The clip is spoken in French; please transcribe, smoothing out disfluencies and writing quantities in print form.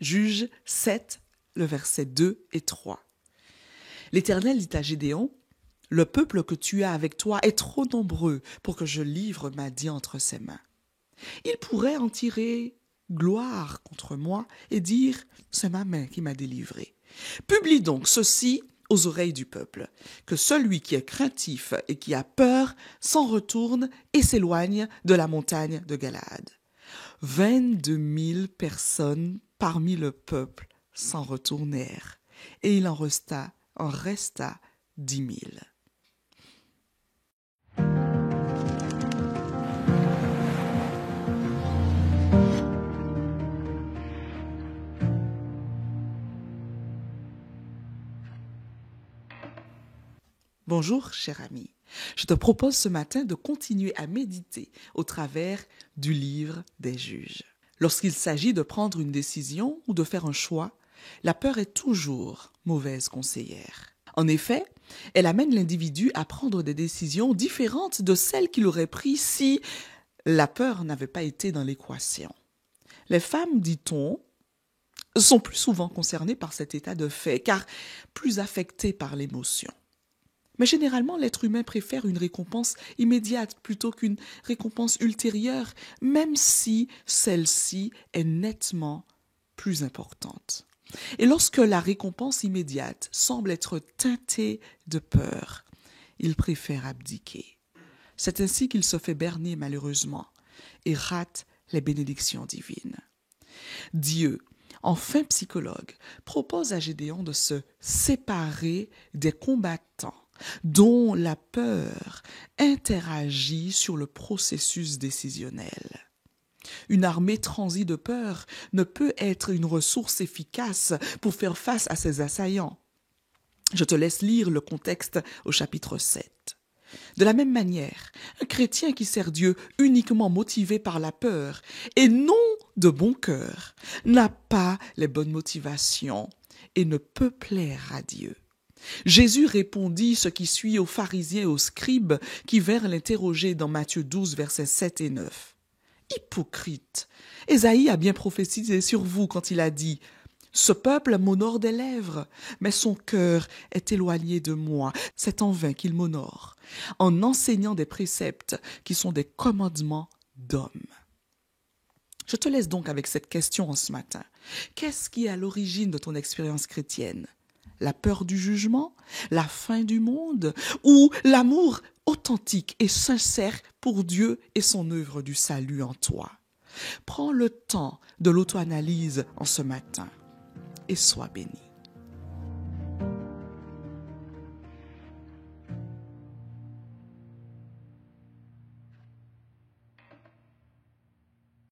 Juges 7, le verset 2 et 3. L'Éternel dit à Gédéon, « Le peuple que tu as avec toi est trop nombreux pour que je livre ma dent entre ses mains. Il pourrait en tirer gloire contre moi et dire, c'est ma main qui m'a délivré. Publie donc ceci aux oreilles du peuple, que celui qui est craintif et qui a peur s'en retourne et s'éloigne de la montagne de Galaad. 22 000 personnes parmi le peuple s'en retournèrent, et il en resta 10 000. Bonjour, cher ami. Je te propose ce matin de continuer à méditer au travers du livre des Juges. Lorsqu'il s'agit de prendre une décision ou de faire un choix, la peur est toujours mauvaise conseillère. En effet, elle amène l'individu à prendre des décisions différentes de celles qu'il aurait prises si la peur n'avait pas été dans l'équation. Les femmes, dit-on, sont plus souvent concernées par cet état de fait, car plus affectées par l'émotion. Mais généralement, l'être humain préfère une récompense immédiate plutôt qu'une récompense ultérieure, même si celle-ci est nettement plus importante. Et lorsque la récompense immédiate semble être teintée de peur, il préfère abdiquer. C'est ainsi qu'il se fait berner malheureusement et rate les bénédictions divines. Dieu, en fin psychologue, propose à Gédéon de se séparer des combattants dont la peur interagit sur le processus décisionnel. Une armée transie de peur ne peut être une ressource efficace pour faire face à ses assaillants. Je te laisse lire le contexte au chapitre 7. De la même manière, un chrétien qui sert Dieu uniquement motivé par la peur et non de bon cœur n'a pas les bonnes motivations et ne peut plaire à Dieu. Jésus répondit ce qui suit aux pharisiens et aux scribes qui vinrent l'interroger dans Matthieu 12, versets 7 et 9. « Hypocrite, Ésaïe a bien prophétisé sur vous quand il a dit « Ce peuple m'honore des lèvres, mais son cœur est éloigné de moi. C'est en vain qu'il m'honore, en enseignant des préceptes qui sont des commandements d'hommes. » Je te laisse donc avec cette question en ce matin. Qu'est-ce qui est à l'origine de ton expérience chrétienne ? La peur du jugement, la fin du monde ou l'amour authentique et sincère pour Dieu et son œuvre du salut en toi? Prends le temps de l'auto-analyse en ce matin et sois béni.